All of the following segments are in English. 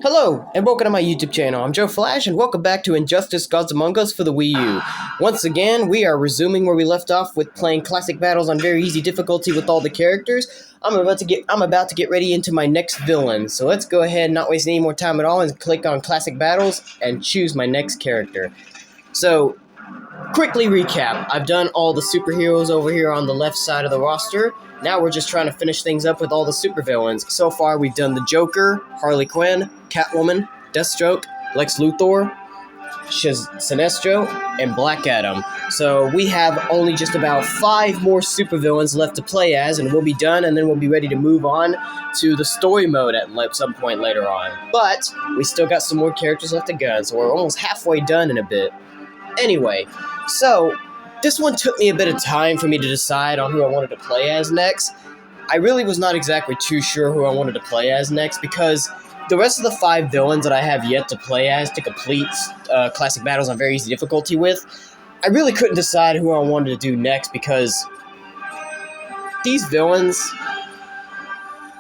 Hello, and welcome to my YouTube channel. I'm Joe Flash, and welcome back to Injustice Gods Among Us for the Wii U. Once again, we are resuming where we left off with playing classic battles on very easy difficulty with all the characters. I'm about to get ready into my next villain, so let's go ahead and not waste any more time at all and click on classic battles and choose my next character. So, quickly recap. I've done all the superheroes over here on the left side of the roster. Now we're just trying to finish things up with all the supervillains. So far, we've done the Joker, Harley Quinn, Catwoman, Deathstroke, Lex Luthor, Sinestro, and Black Adam. So we have only just about 5 more supervillains left to play as, and we'll be done, and then we'll be ready to move on to the story mode at some point later on. But we still got some more characters left to go, so we're almost halfway done in a bit. Anyway, so this one took me a bit of time for me to decide on who I wanted to play as next. I really was not exactly too sure who I wanted to play as next because the rest of the 5 villains that I have yet to play as to complete classic battles on very easy difficulty with, I really couldn't decide who I wanted to do next because these villains,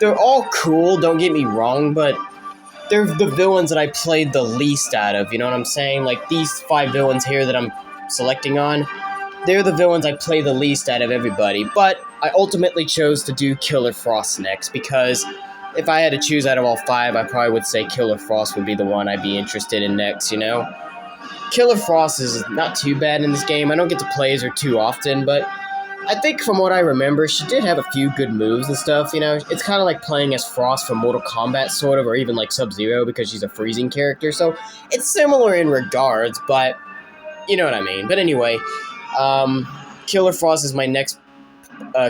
they're all cool, don't get me wrong, but they're the villains that I played the least out of, you know what I'm saying? Like, these 5 villains here that I'm selecting on, they're the villains I play the least out of everybody, but I ultimately chose to do Killer Frost next, because if I had to choose out of all 5, I probably would say Killer Frost would be the one I'd be interested in next, you know? Killer Frost is not too bad in this game. I don't get to play as her too often, but I think from what I remember, she did have a few good moves and stuff, you know? It's kind of like playing as Frost from Mortal Kombat, sort of, or even like Sub-Zero, because she's a freezing character, so it's similar in regards, but you know what I mean. But anyway, Killer Frost is my next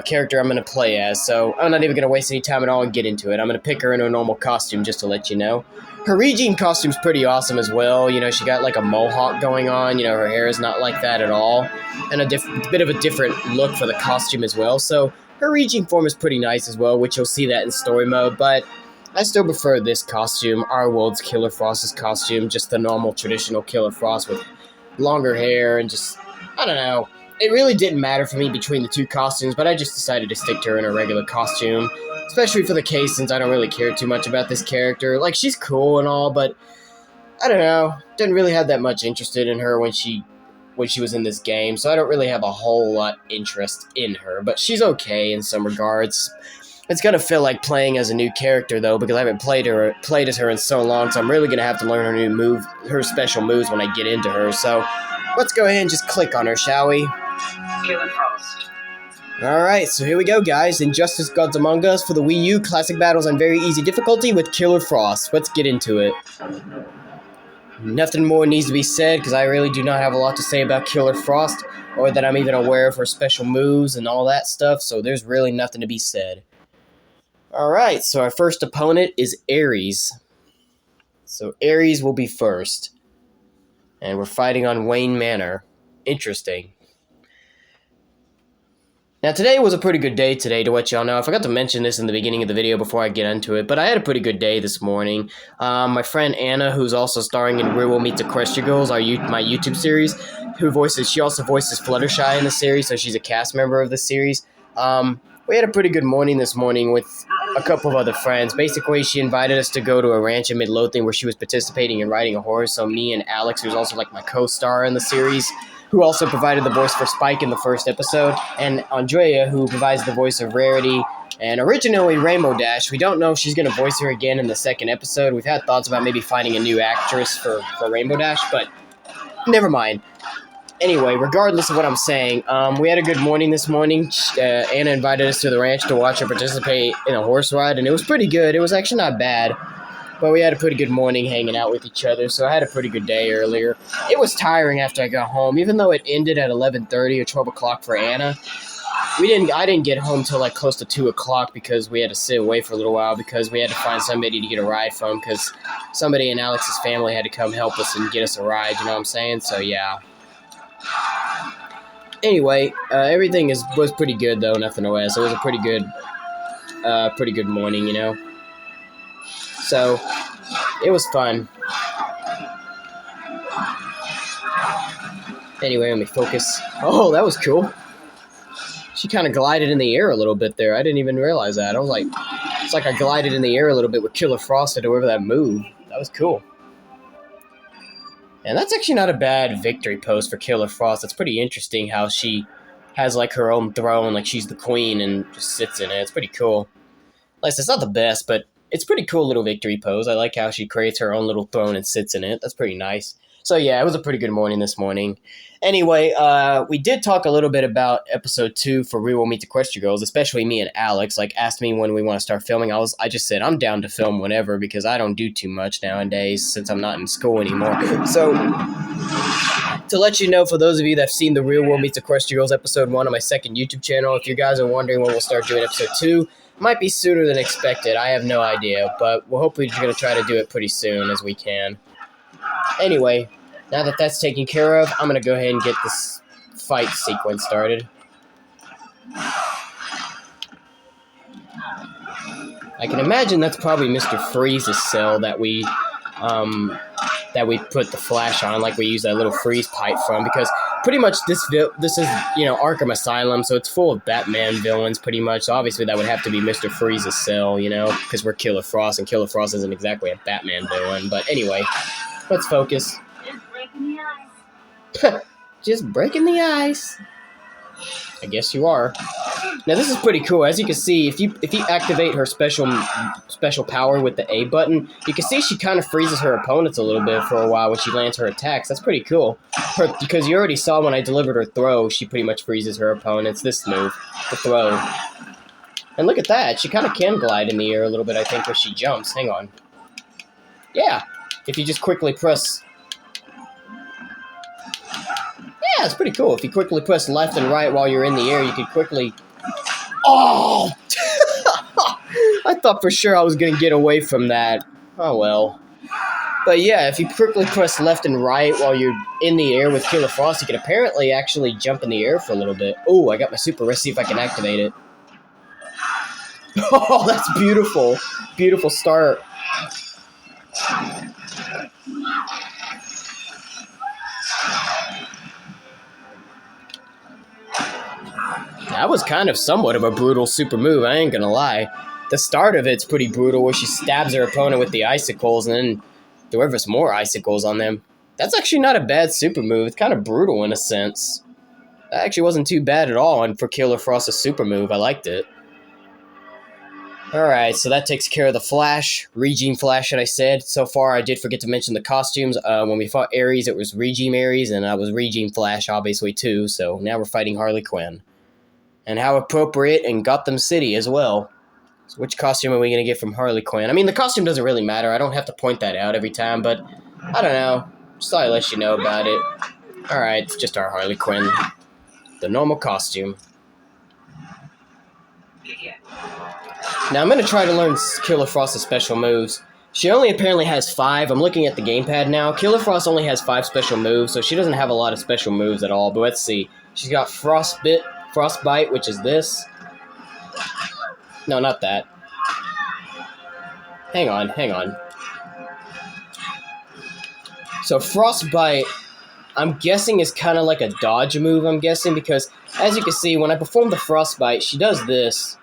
character I'm going to play as, so I'm not even going to waste any time at all and get into it. I'm going to pick her in her normal costume just to let you know. Her Regine costume's pretty awesome as well. You know, she got like a mohawk going on. You know, her hair is not like that at all. And a bit of a different look for the costume as well. So her Regine form is pretty nice as well, which you'll see that in story mode. But I still prefer this costume, our world's Killer Frost's costume, just the normal traditional Killer Frost with longer hair and just, I don't know. It really didn't matter for me between the 2 costumes, but I just decided to stick to her in a regular costume, especially for the case since I don't really care too much about this character. Like, she's cool and all, but I don't know, didn't really have that much interest in her when she was in this game, so I don't really have a whole lot interest in her, but she's okay in some regards. It's gonna feel like playing as a new character though, because I haven't played as her in so long, so I'm really gonna have to learn her special moves when I get into her. So let's go ahead and just click on her, shall we? Killer Frost. Alright, so here we go, guys. Injustice Gods Among Us for the Wii U classic battles on very easy difficulty with Killer Frost. Let's get into it. Nothing more needs to be said, because I really do not have a lot to say about Killer Frost, or that I'm even aware of her special moves and all that stuff, so there's really nothing to be said. Alright, so our first opponent is Ares. So Ares will be first. And we're fighting on Wayne Manor. Interesting. Now, today was a pretty good day today, to let y'all know. I forgot to mention this in the beginning of the video before I get into it, but I had a pretty good day this morning. My friend Anna, who's also starring in Where We'll Meet the Crusher Girls, my YouTube series, she also voices Fluttershy in the series, so she's a cast member of the series. We had a pretty good morning this morning with a couple of other friends. Basically, she invited us to go to a ranch in Midlothian where she was participating in riding a horse, so me and Alex, who's also like my co-star in the series, who also provided the voice for Spike in the first episode, and Andrea, who provides the voice of Rarity, and originally Rainbow Dash. We don't know if she's going to voice her again in the second episode. We've had thoughts about maybe finding a new actress for Rainbow Dash, but never mind. Anyway, regardless of what I'm saying, we had a good morning this morning. Anna invited us to the ranch to watch her participate in a horse ride, and it was pretty good. It was actually not bad. But we had a pretty good morning hanging out with each other, so I had a pretty good day earlier. It was tiring after I got home, even though it ended at 11:30 or 12 o'clock for Anna. I didn't get home till like close to 2 o'clock because we had to sit away for a little while because we had to find somebody to get a ride from because somebody in Alex's family had to come help us and get us a ride, you know what I'm saying? So yeah. Anyway, everything was pretty good though, nothing to add. So it was a pretty good morning, you know? So, it was fun. Anyway, let me focus. Oh, that was cool. She kind of glided in the air a little bit there. I didn't even realize that. I was like, it's like I glided in the air a little bit with Killer Frost or whatever that move. That was cool. And that's actually not a bad victory pose for Killer Frost. It's pretty interesting how she has, like, her own throne, like she's the queen and just sits in it. It's pretty cool. At least it's not the best, but it's pretty cool little victory pose. I like how she creates her own little throne and sits in it. That's pretty nice. So yeah, it was a pretty good morning this morning. Anyway, we did talk a little bit about episode 2 for We Will Meet the Question Girls, especially me and Alex, like, asked me when we want to start filming. I just said I'm down to film whenever because I don't do too much nowadays since I'm not in school anymore. So, to let you know, for those of you that have seen the Real World Meets the Question Girls episode 1 on my second YouTube channel, if you guys are wondering when we'll start doing episode 2, might be sooner than expected. I have no idea, but we're hopefully just going to try to do it pretty soon as we can. Anyway, now that that's taken care of, I'm going to go ahead and get this fight sequence started. I can imagine that's probably Mr. Freeze's cell that we put the flash on, like we use that little freeze pipe from, because pretty much this is, you know, Arkham Asylum, so it's full of Batman villains pretty much. So obviously that would have to be Mr. Freeze's cell, you know, because we're Killer Frost, and Killer Frost isn't exactly a Batman villain. But anyway, let's focus. Just breaking the ice. Just breaking the ice. I guess you are. Now this is pretty cool. As you can see, if you activate her special power with the A button, you can see she kind of freezes her opponents a little bit for a while when she lands her attacks. That's pretty cool. Because you already saw when I delivered her throw, she pretty much freezes her opponents. This move, the throw. And look at that. She kind of can glide in the air a little bit, I think, when she jumps. Hang on. Yeah. If you just quickly press... Yeah, it's pretty cool. If you quickly press left and right while you're in the air, you can quickly... Oh! I thought for sure I was going to get away from that. Oh, well. But yeah, if you quickly press left and right while you're in the air with Killer Frost, you can apparently actually jump in the air for a little bit. Oh, I got my super. Let's see if I can activate it. Oh, that's beautiful. Beautiful start. That was kind of somewhat of a brutal super move, I ain't gonna lie. The start of it's pretty brutal, where she stabs her opponent with the icicles and then delivers more icicles on them. That's actually not a bad super move. It's kind of brutal in a sense. That actually wasn't too bad at all, and for Killer Frost's super move, I liked it. Alright, so that takes care of the Flash. Regime Flash, that I said. So far, I did forget to mention the costumes. When we fought Ares, it was Regime Ares, and I was Regime Flash, obviously, too. So now we're fighting Harley Quinn. And how appropriate in Gotham City as well. So which costume are we going to get from Harley Quinn? I mean, the costume doesn't really matter. I don't have to point that out every time, but I don't know. Just thought I'd let you know about it. Alright, it's just our Harley Quinn. The normal costume. Now I'm going to try to learn Killer Frost's special moves. She only apparently has 5. I'm looking at the gamepad now. Killer Frost only has 5 special moves, so she doesn't have a lot of special moves at all. But let's see. She's got Frostbite, which is this. No, not that. Hang on. So Frostbite, I'm guessing, is kind of like a dodge move, I'm guessing, because as you can see, when I perform the Frostbite, she does this,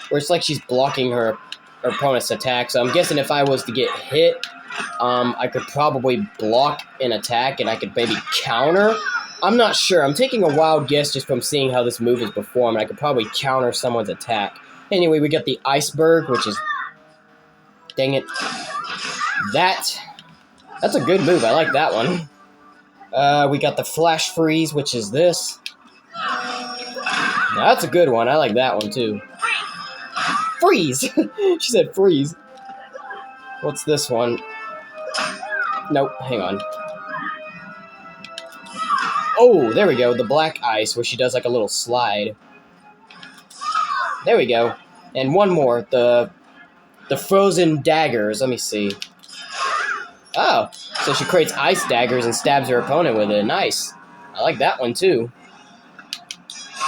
where it's like she's blocking her opponent's attack. So I'm guessing if I was to get hit, I could probably block an attack and I could maybe counter. I'm not sure. I'm taking a wild guess just from seeing how this move is performed. I could probably counter someone's attack. Anyway, we got the Iceberg, which is... Dang it. That's a good move. I like that one. We got the Flash Freeze, which is this. Now, that's a good one. I like that one, too. Freeze! She said freeze. What's this one? Nope, hang on. Oh, there we go. The Black Ice, where she does like a little slide. There we go. And one more. The Frozen Daggers. Let me see. Oh, so she creates ice daggers and stabs her opponent with it. Nice. I like that one, too.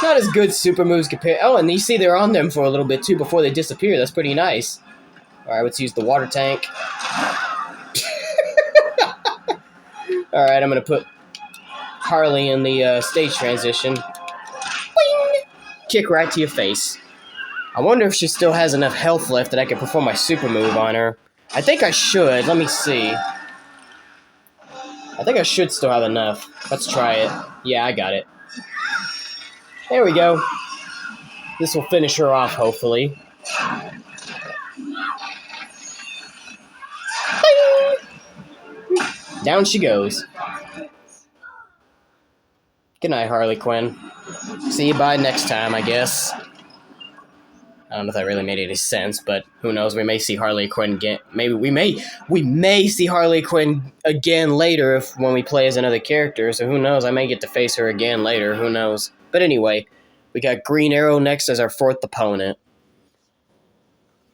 Not as good super moves compared... Oh, and you see they're on them for a little bit, too, before they disappear. That's pretty nice. Alright, let's use the water tank. Alright, I'm going to put Harley in the stage transition. Boing! Kick right to your face. I wonder if she still has enough health left that I can perform my super move on her. I think I should. Let me see. I think I should still have enough. Let's try it. Yeah, I got it. There we go. This will finish her off, hopefully. Bing! Down she goes. Good night, Harley Quinn. See you by next time, I guess. I don't know if that really made any sense, but who knows? We may see Harley Quinn again. Maybe we may see Harley Quinn again later when we play as another character. So who knows? I may get to face her again later. Who knows? But anyway, we got Green Arrow next as our fourth opponent.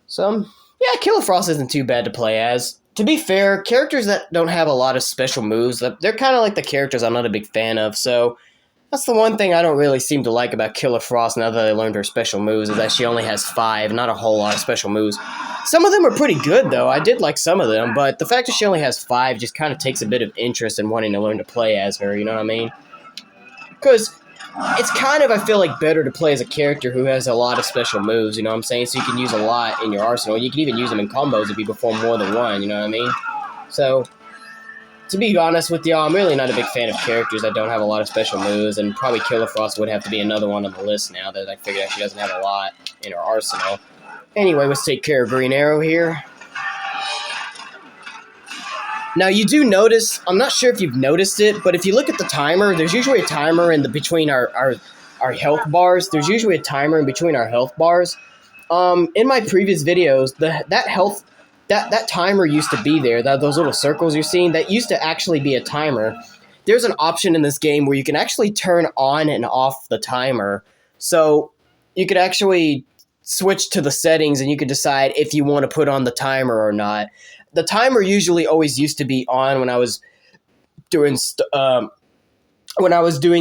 So yeah, Killer Frost isn't too bad to play as. To be fair, characters that don't have a lot of special moves, they're kind of like the characters I'm not a big fan of. So that's the one thing I don't really seem to like about Killer Frost now that I learned her special moves, is that she only has 5, not a whole lot of special moves. Some of them are pretty good, though. I did like some of them, but the fact that she only has 5 just kind of takes a bit of interest in wanting to learn to play as her, you know what I mean? Because it's kind of, I feel like, better to play as a character who has a lot of special moves, you know what I'm saying? So you can use a lot in your arsenal. You can even use them in combos if you perform more than one, you know what I mean? So to be honest with y'all, I'm really not a big fan of characters that don't have a lot of special moves, and probably Killer Frost would have to be another one on the list now that I figured out she doesn't have a lot in her arsenal. Anyway, let's take care of Green Arrow here. Now, you do notice, I'm not sure if you've noticed it, but if you look at the timer, there's usually a timer in between our health bars. There's usually a timer in between our health bars. In my previous videos, that timer used to be there. Those little circles you're seeing, that used to actually be a timer. There's an option in this game where you can actually turn on and off the timer. So you could actually switch to the settings and you could decide if you want to put on the timer or not. The timer usually always used to be on when I was doing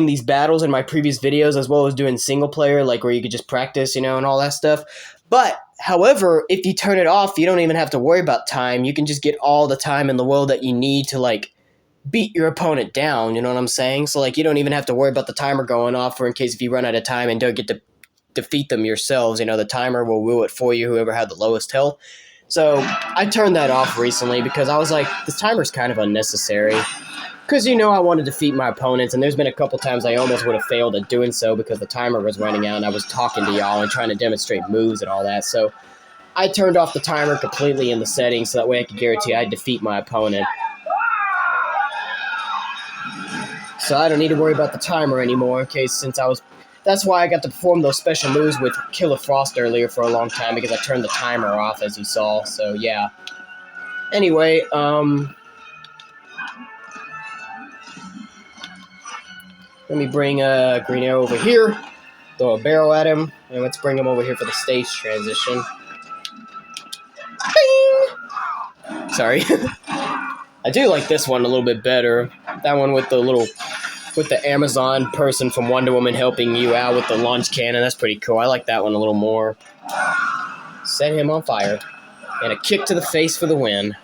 these battles in my previous videos, as well as doing single player, like where you could just practice, and all that stuff. But however, if you turn it off, you don't even have to worry about time. You can just get all the time in the world that you need to beat your opponent down, you know what I'm saying? So you don't even have to worry about the timer going off, for in case if you run out of time and don't get to defeat them yourselves, the timer will rule it for you, whoever had the lowest health. So I turned that off recently because I was like, this timer's kind of unnecessary. Because, I want to defeat my opponents, and there's been a couple times I almost would have failed at doing so because the timer was running out and I was talking to y'all and trying to demonstrate moves and all that. So I turned off the timer completely in the settings so that way I could guarantee I'd defeat my opponent. So I don't need to worry about the timer anymore, that's why I got to perform those special moves with Killer Frost earlier for a long time, because I turned the timer off, as you saw, so yeah. Anyway, let me bring Green Arrow over here, throw a barrel at him, and let's bring him over here for the stage transition. Bing! Sorry. I do like this one a little bit better. That one with the Amazon person from Wonder Woman helping you out with the launch cannon. That's pretty cool. I like that one a little more. Set him on fire. And a kick to the face for the win.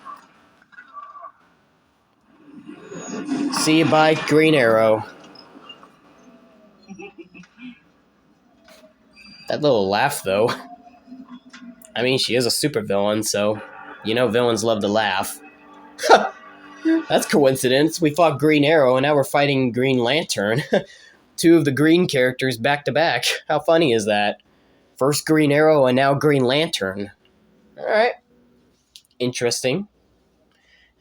See you bye, Green Arrow. That little laugh, though. I mean, she is a supervillain, so villains love to laugh. That's coincidence. We fought Green Arrow, and now we're fighting Green Lantern. 2 of the green characters back to back. How funny is that? First Green Arrow, and now Green Lantern. Alright. Interesting.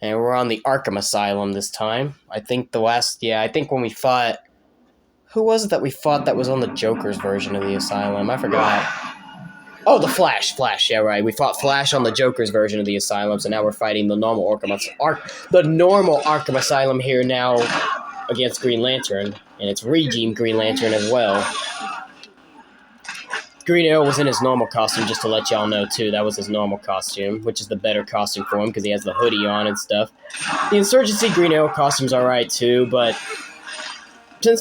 And we're on the Arkham Asylum this time. I think when we fought... Who was it that we fought that was on the Joker's version of the Asylum? I forgot. Oh, the Flash. Yeah, right. We fought Flash on the Joker's version of the Asylum, so now we're fighting the normal Arkham Asylum here now against Green Lantern, and it's Regime Green Lantern as well. Green Arrow was in his normal costume, just to let y'all know, too. That was his normal costume, which is the better costume for him, because he has the hoodie on and stuff. The Insurgency Green Arrow costume's alright, too, but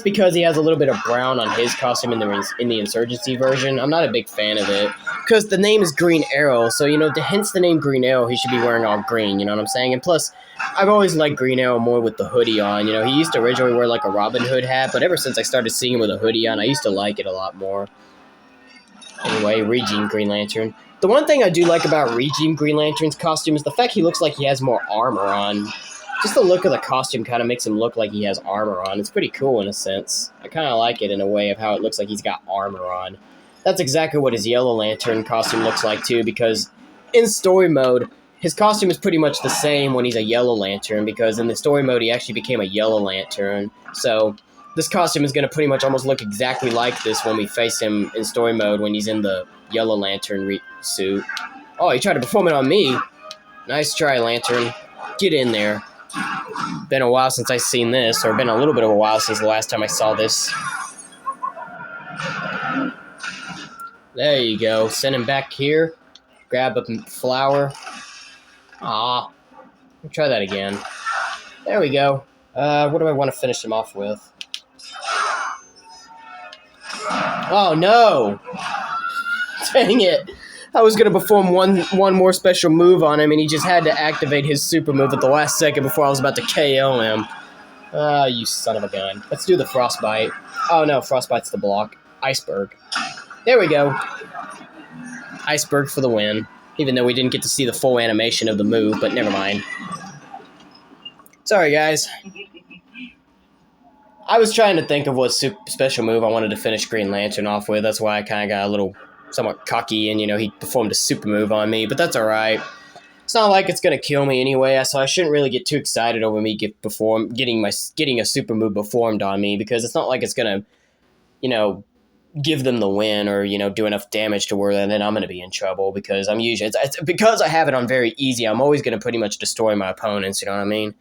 because he has a little bit of brown on his costume in the Insurgency version, I'm not a big fan of it. Because the name is Green Arrow, so, hence the name Green Arrow, he should be wearing all green, you know what I'm saying? And plus, I've always liked Green Arrow more with the hoodie on. He used to originally wear, a Robin Hood hat, but ever since I started seeing him with a hoodie on, I used to like it a lot more. Anyway, Regime Green Lantern. The one thing I do like about Regime Green Lantern's costume is the fact he looks like he has more armor on. Just the look of the costume kind of makes him look like he has armor on. It's pretty cool in a sense. I kind of like it in a way of how it looks like he's got armor on. That's exactly what his Yellow Lantern costume looks like too, because in story mode, his costume is pretty much the same when he's a Yellow Lantern, because in the story mode he actually became a Yellow Lantern. So this costume is going to pretty much almost look exactly like this when we face him in story mode when he's in the Yellow Lantern suit. Oh, he tried to perform it on me. Nice try, Lantern. Get in there. Been a while since I've seen this, or been a little bit of a while since the last time I saw this. There you go. Send him back here. Grab a flower. Ah, try that again. There we go. What do I want to finish him off with? Oh no! Dang it! I was gonna perform one more special move on him, and he just had to activate his super move at the last second before I was about to KO him. Ah, you son of a gun. Let's do the Frostbite. Oh no, Frostbite's the block. Iceberg. There we go. Iceberg for the win. Even though we didn't get to see the full animation of the move, but never mind. Sorry, guys. I was trying to think of what special move I wanted to finish Green Lantern off with. That's why I kind of got a little somewhat cocky, and, he performed a super move on me, but that's alright. It's not like it's going to kill me anyway, so I shouldn't really get too excited over me getting a super move performed on me, because it's not like it's going to, give them the win or, do enough damage to where then I'm going to be in trouble, because it's because I have it on very easy, I'm always going to pretty much destroy my opponents, you know what I mean?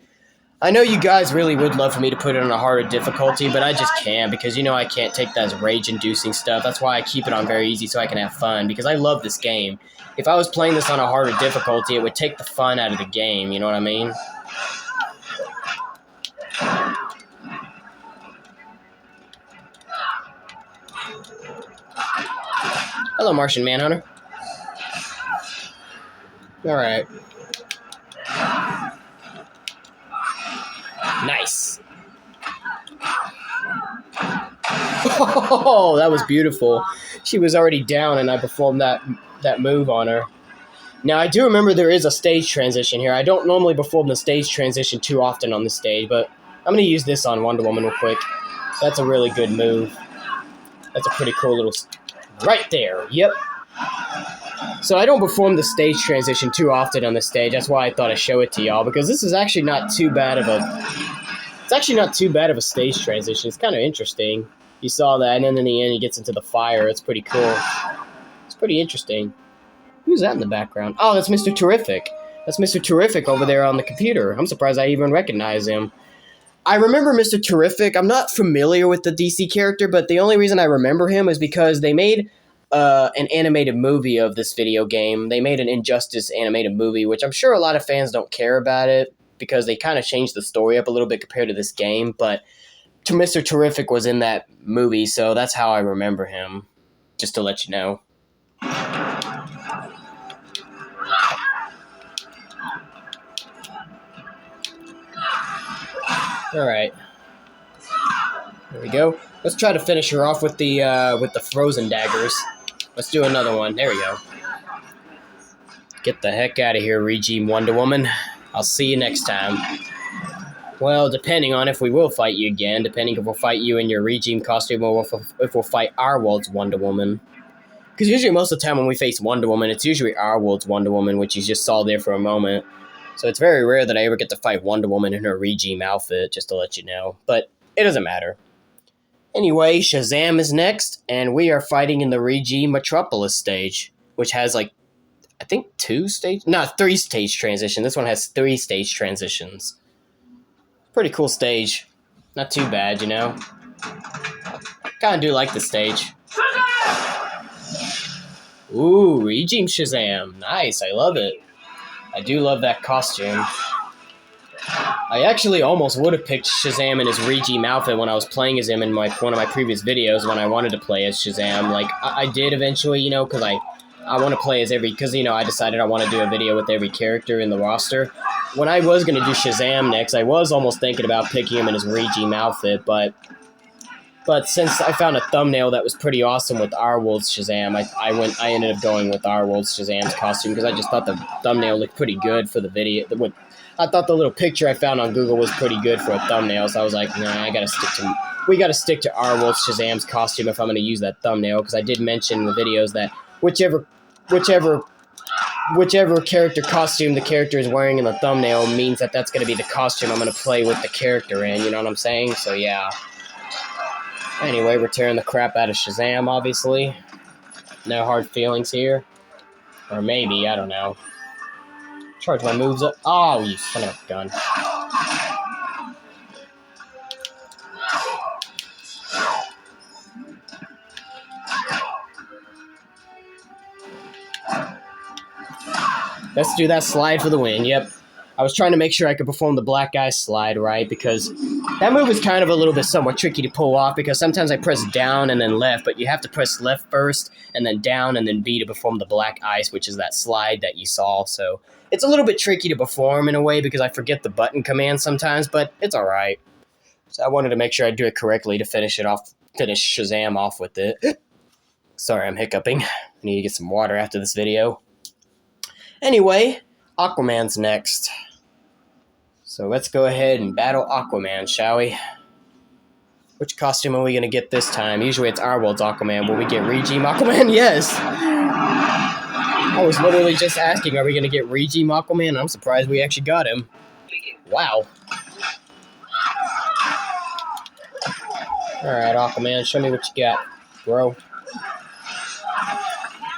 I know you guys really would love for me to put it on a harder difficulty, but I just can't, because I can't take that rage-inducing stuff. That's why I keep it on very easy so I can have fun, because I love this game. If I was playing this on a harder difficulty, it would take the fun out of the game, you know what I mean? Hello, Martian Manhunter. Alright. Nice. Oh, that was beautiful. She was already down, and I performed that move on her. Now, I do remember there is a stage transition here. I don't normally perform the stage transition too often on the stage, but I'm going to use this on Wonder Woman real quick. That's a really good move. That's a pretty cool little... Right there. Yep. So I don't perform the stage transition too often on the stage. That's why I thought I'd show it to y'all, because this is actually not too bad of a... It's actually not too bad of a stage transition. It's kind of interesting. You saw that, and then in the end he gets into the fire. It's pretty cool. It's pretty interesting. Who's that in the background? Oh, that's Mr. Terrific. That's Mr. Terrific over there on the computer. I'm surprised I even recognize him. I remember Mr. Terrific. I'm not familiar with the DC character, but the only reason I remember him is because they made an animated movie of this video game. They made an Injustice animated movie, which I'm sure a lot of fans don't care about it because they kind of changed the story up a little bit compared to this game, but Mr. Terrific was in that movie, so that's how I remember him, just to let you know. Alright. There we go. Let's try to finish her off with the frozen daggers. Let's do another one. There we go. Get the heck out of here, Regime Wonder Woman. I'll see you next time. Well, depending on if we will fight you again, depending if we'll fight you in your Regime costume or if we'll fight our world's Wonder Woman. Because usually most of the time when we face Wonder Woman, it's usually our world's Wonder Woman, which you just saw there for a moment. So it's very rare that I ever get to fight Wonder Woman in her Regime outfit, just to let you know. But it doesn't matter. Anyway, Shazam is next, and we are fighting in the Regime Metropolis stage, which has, I think 3 stage transitions. This one has 3 stage transitions. Pretty cool stage. Not too bad, Kinda do like the stage. Ooh, Regime Shazam. Nice, I love it. I do love that costume. I actually almost would have picked Shazam in his Regime outfit when I was playing as him in one of my previous videos when I wanted to play as Shazam. I did eventually, because I want to play as because, I decided I want to do a video with every character in the roster. When I was going to do Shazam next, I was almost thinking about picking him in his Regime outfit, but But since I found a thumbnail that was pretty awesome with Our World's Shazam, I ended up going with Our World's Shazam's costume because I just thought the thumbnail looked pretty good for the video. I thought the little picture I found on Google was pretty good for a thumbnail, so I was like, nah, we gotta stick to Our World's Shazam's costume if I'm gonna use that thumbnail, because I did mention in the videos that whichever character costume the character is wearing in the thumbnail means that that's gonna be the costume I'm gonna play with the character in, you know what I'm saying? So yeah. Anyway, we're tearing the crap out of Shazam, obviously. No hard feelings here. Or maybe, I don't know. Charge my moves up. Oh, you son of a gun. Let's do that slide for the win, yep. I was trying to make sure I could perform the black guy slide right, because that move is kind of a little bit somewhat tricky to pull off, because sometimes I press down and then left, but you have to press left first, and then down, and then B to perform the black ice, which is that slide that you saw, so it's a little bit tricky to perform in a way, because I forget the button command sometimes, but it's alright. So I wanted to make sure I do it correctly to finish Shazam off with it. Sorry, I'm hiccuping. I need to get some water after this video. Anyway, Aquaman's next. So let's go ahead and battle Aquaman, shall we? Which costume are we going to get this time? Usually it's Our World's Aquaman. Will we get Regime Aquaman? Yes! I was literally just asking, are we going to get Regime Aquaman? I'm surprised we actually got him. Wow. Alright, Aquaman, show me what you got, bro.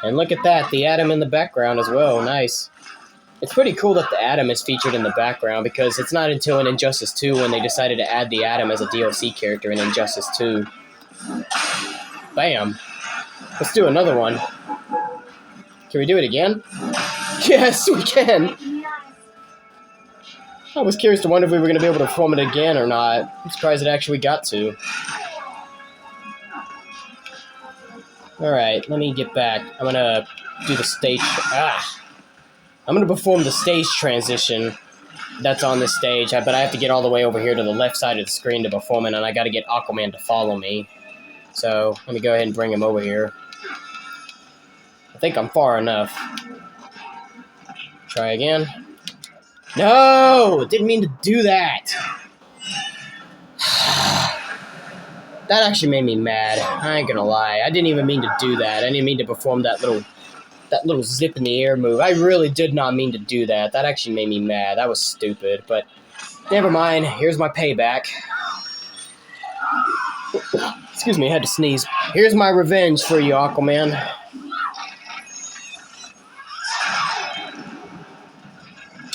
And look at that, the Atom in the background as well. Nice. It's pretty cool that the Atom is featured in the background, because it's not until in Injustice 2 when they decided to add the Atom as a DLC character in Injustice 2. Bam. Let's do another one. Can we do it again? Yes, we can! I was curious to wonder if we were going to be able to perform it again or not. I'm surprised it actually got to. Alright, let me get back. I'm going to do the stage... I'm going to perform the stage transition that's on this stage, but I have to get all the way over here to the left side of the screen to perform it, and I got to get Aquaman to follow me. So, let me go ahead and bring him over here. I think I'm far enough. Try again. No! Didn't mean to do that! That actually made me mad. I ain't gonna lie. I didn't even mean to do that. I didn't mean to perform that little zip in the air move. I really did not mean to do that. That actually made me mad. That was stupid, but never mind. Here's my payback. Excuse me, I had to sneeze. Here's my revenge for you, Aquaman.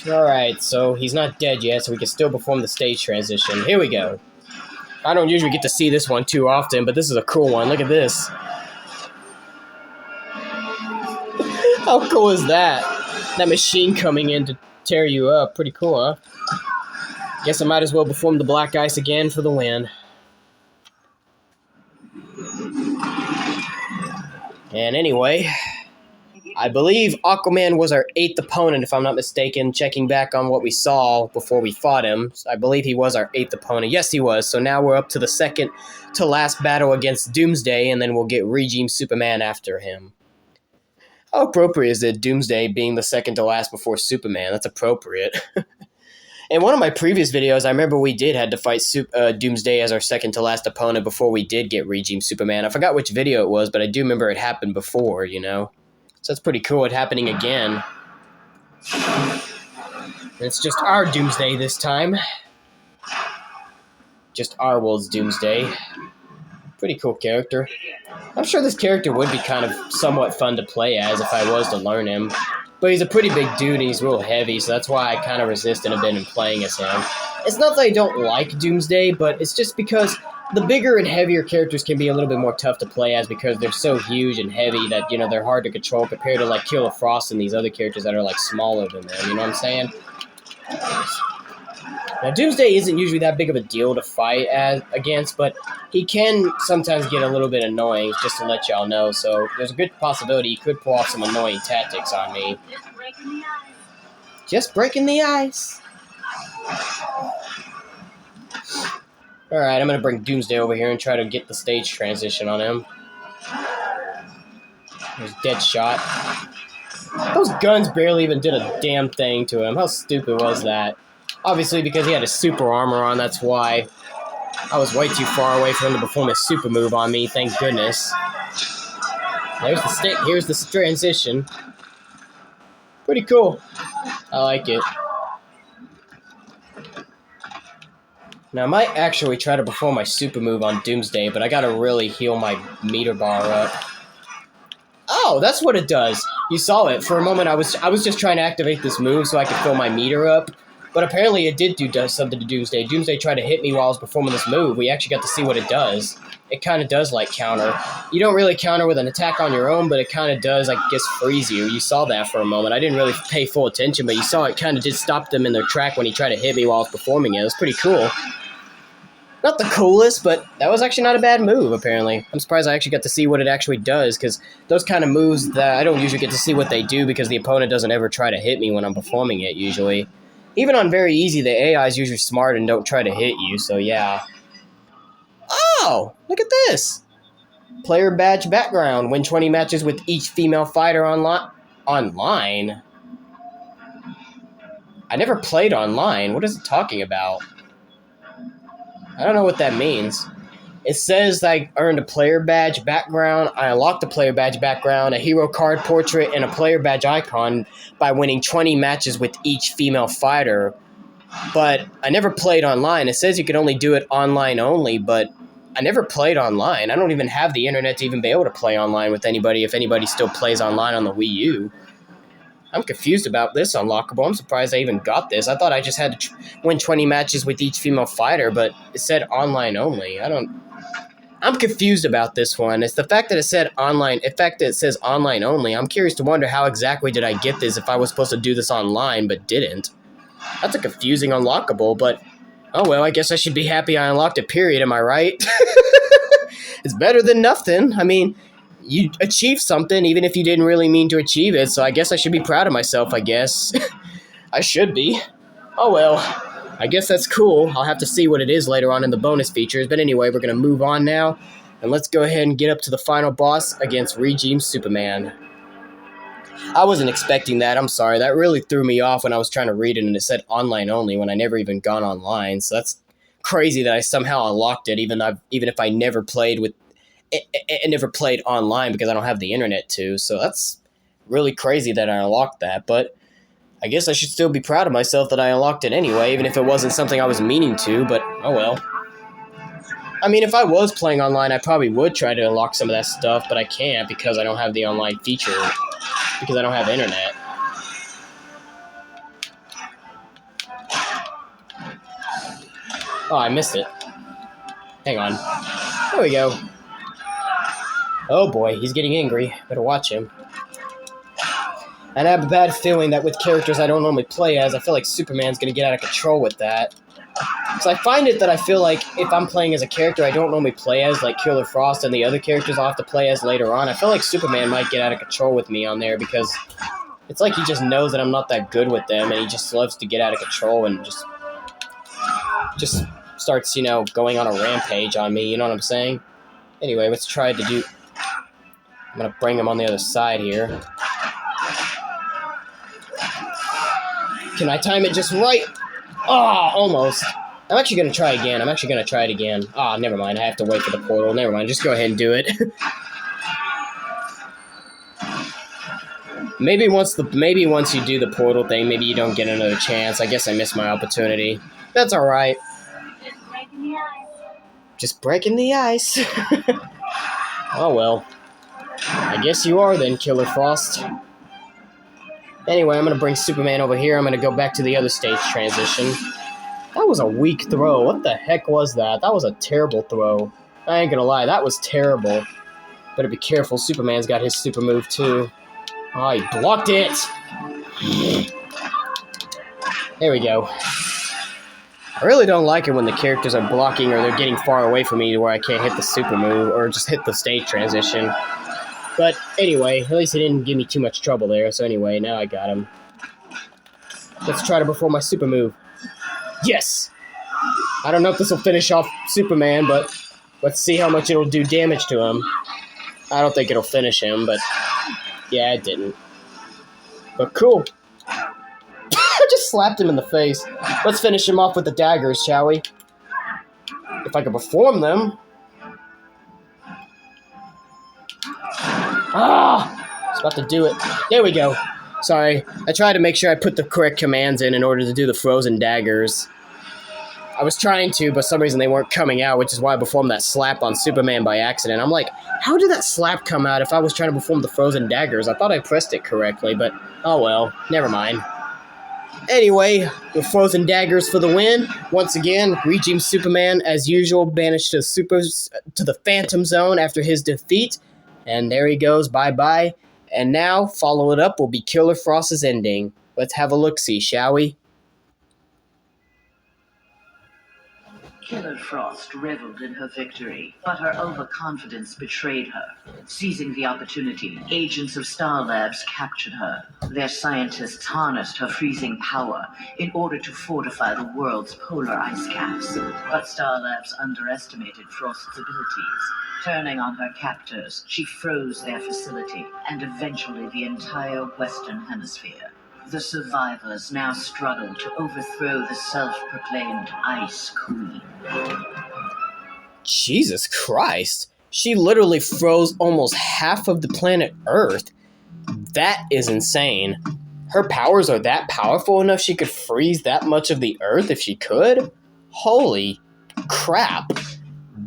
Alright, so he's not dead yet, so we can still perform the stage transition. Here we go. I don't usually get to see this one too often, but this is a cool one. Look at this. How cool is that? That machine coming in to tear you up. Pretty cool, huh? Guess I might as well perform the black ice again for the win. And anyway, I believe Aquaman was our 8th opponent, if I'm not mistaken, checking back on what we saw before we fought him. I believe he was our 8th opponent. Yes, he was. So now we're up to the second to last battle against Doomsday, and then we'll get Regime Superman after him. How appropriate is it, Doomsday being the second to last before Superman? That's appropriate. In one of my previous videos, I remember we had to fight Doomsday as our second to last opponent before we did get Regime Superman. I forgot which video it was, but I do remember it happened before, you know? So it's pretty cool it happening again. And it's just our Doomsday this time. Just Our World's Doomsday. Pretty cool character. I'm sure this character would be kind of somewhat fun to play as if I was to learn him. But he's a pretty big dude and he's real heavy, so that's why I kind of resisted a bit in playing as him. It's not that I don't like Doomsday, but it's just because the bigger and heavier characters can be a little bit more tough to play as because they're so huge and heavy that, you know, they're hard to control compared to, like, Killer Frost and these other characters that are, like, smaller than them, you know what I'm saying? Now, Doomsday isn't usually that big of a deal to fight against, but he can sometimes get a little bit annoying, just to let y'all know, so there's a good possibility he could pull off some annoying tactics on me. Just breaking the ice. Alright, I'm gonna bring Doomsday over here and try to get the stage transition on him. There's dead shot. Those guns barely even did a damn thing to him. How stupid was that? Obviously, because he had his super armor on, that's why. I was way too far away for him to perform a super move on me, thank goodness. Here's the transition. Pretty cool. I like it. Now, I might actually try to perform my super move on Doomsday, but I gotta really heal my meter bar up. Oh, that's what it does. You saw it. For a moment, I was just trying to activate this move so I could fill my meter up. But apparently it did do something to Doomsday. Doomsday tried to hit me while I was performing this move. We actually got to see what it does. It kind of does, like, counter. You don't really counter with an attack on your own, but it kind of does, I guess, freeze you. You saw that for a moment. I didn't really pay full attention, but you saw it kind of did stop them in their track when he tried to hit me while I was performing it. It was pretty cool. Not the coolest, but that was actually not a bad move, apparently. I'm surprised I actually got to see what it actually does, because those kind of moves that I don't usually get to see what they do because the opponent doesn't ever try to hit me when I'm performing it, usually. Even on very easy, the AI is usually smart and don't try to hit you, so yeah. Oh! Look at this! Player badge background. Win 20 matches with each female fighter online? I never played online. What is it talking about? I don't know what that means. It says I earned a player badge background, I unlocked a player badge background, a hero card portrait, and a player badge icon by winning 20 matches with each female fighter. But I never played online. It says you can only do it online only, but I never played online. I don't even have the internet to even be able to play online with anybody if anybody still plays online on the Wii U. I'm confused about this unlockable. I'm surprised I even got this. I thought I just had to win 20 matches with each female fighter, but it said online only. I'm confused about this one. It's the fact that it said online. In fact, that it says online only. I'm curious to wonder how exactly did I get this if I was supposed to do this online but didn't. That's a confusing unlockable, but oh well, I guess I should be happy I unlocked it, period, am I right? It's better than nothing. I mean, you achieved something even if you didn't really mean to achieve it, so I guess I should be proud of myself, I guess. I should be. Oh well, I guess that's cool. I'll have to see what it is later on in the bonus features, but anyway, we're going to move on now, and let's go ahead and get up to the final boss against Regime Superman. I wasn't expecting that, I'm sorry. That really threw me off when I was trying to read it and it said online only when I never even gone online, so that's crazy that I somehow unlocked it even if I never played with never played online because I don't have the internet to, so that's really crazy that I unlocked that, but I guess I should still be proud of myself that I unlocked it anyway, even if it wasn't something I was meaning to, but oh well. I mean, if I was playing online, I probably would try to unlock some of that stuff, but I can't because I don't have the online feature, because I don't have internet. Oh, I missed it. Hang on. There we go. Oh boy, he's getting angry. Better watch him. And I have a bad feeling that with characters I don't normally play as, I feel like Superman's going to get out of control with that. So I find it that I feel like if I'm playing as a character I don't normally play as, like Killer Frost and the other characters I'll have to play as later on, I feel like Superman might get out of control with me on there because it's like he just knows that I'm not that good with them and he just loves to get out of control and just starts, you know, going on a rampage on me, you know what I'm saying? Anyway, let's try to do... I'm going to bring him on the other side here. Can I time it just right? Oh, almost. I'm actually going to try again. I'm actually going to try it again. Ah, never mind. I have to wait for the portal. Never mind. Just go ahead and do it. Maybe once you do the portal thing, maybe you don't get another chance. I guess I missed my opportunity. That's all right. Just breaking the ice. Oh, well. I guess you are then, Killer Frost. Anyway, I'm going to bring Superman over here. I'm going to go back to the other stage transition. That was a weak throw. What the heck was that? That was a terrible throw. I ain't going to lie. That was terrible. Better be careful. Superman's got his super move, too. Oh, he blocked it. There we go. I really don't like it when the characters are blocking or they're getting far away from me to where I can't hit the super move or just hit the stage transition. But anyway, at least he didn't give me too much trouble there. So anyway, now I got him. Let's try to perform my super move. Yes! I don't know if this will finish off Superman, but let's see how much it'll do damage to him. I don't think it'll finish him, but yeah, it didn't. But cool. I just slapped him in the face. Let's finish him off with the daggers, shall we? If I can perform them. Ah! I was about to do it. There we go. Sorry, I tried to make sure I put the correct commands in order to do the frozen daggers. I was trying to, but for some reason they weren't coming out, which is why I performed that slap on Superman by accident. I'm like, how did that slap come out if I was trying to perform the frozen daggers? I thought I pressed it correctly, but oh well, never mind. Anyway, with frozen daggers for the win. Once again, Regime Superman, as usual, banished to the Phantom Zone after his defeat. And there he goes, bye-bye. And now, follow it up will be Killer Frost's ending. Let's have a look-see, shall we? Killer Frost reveled in her victory, but her overconfidence betrayed her. Seizing the opportunity, agents of Star Labs captured her. Their scientists harnessed her freezing power in order to fortify the world's polar ice caps. But Star Labs underestimated Frost's abilities. Turning on her captors, she froze their facility and eventually the entire Western Hemisphere. The survivors now struggle to overthrow the self-proclaimed Ice Queen. Jesus Christ. She literally froze almost half of the planet Earth. That is insane. Her powers are that powerful enough she could freeze that much of the Earth if she could? Holy crap.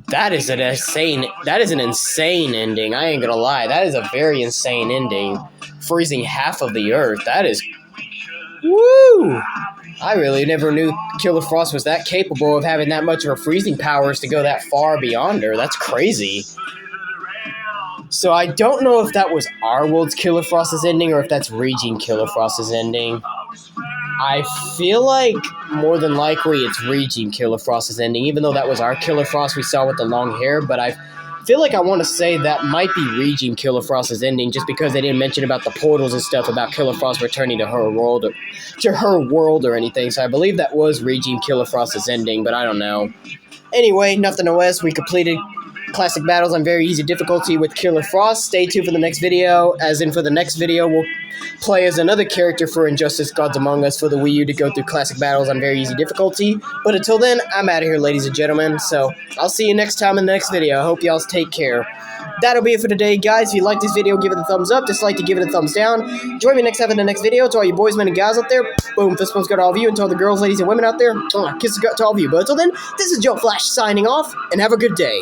That is an insane ending. I ain't gonna lie. That is a very insane ending. Freezing half of the Earth. That is... Woo! I really never knew Killer Frost was that capable of having that much of her freezing powers to go that far beyond her. That's crazy. So I don't know if that was our world's Killer Frost's ending or if that's Regime Killer Frost's ending. I feel like more than likely it's Regime Killer Frost's ending, even though that was our Killer Frost we saw with the long hair, but I feel like I want to say that might be Regime Killer Frost's ending just because they didn't mention about the portals and stuff about Killer Frost returning to her world or anything, so I believe that was Regime Killer Frost's ending, but I don't know. Anyway, nothing OS, we completed classic battles on very easy difficulty with Killer Frost. Stay tuned for the next video, as in for the next video we'll play as another character for Injustice Gods Among Us for the Wii U to go through classic battles on very easy difficulty. But until then, I'm out of here, ladies and gentlemen, so I'll see you next time in the next video. I hope y'all take care. That'll be it for today, guys. If you like this video, give it a thumbs up. Dislike to give it a thumbs down. Join me next time in the next video. To all you boys, men, and guys out there, boom, fist bumps go to all of you. And to all the girls, ladies, and women out there, kisses go to all of you. But until then, this is Joe Flash signing off, and have a good day.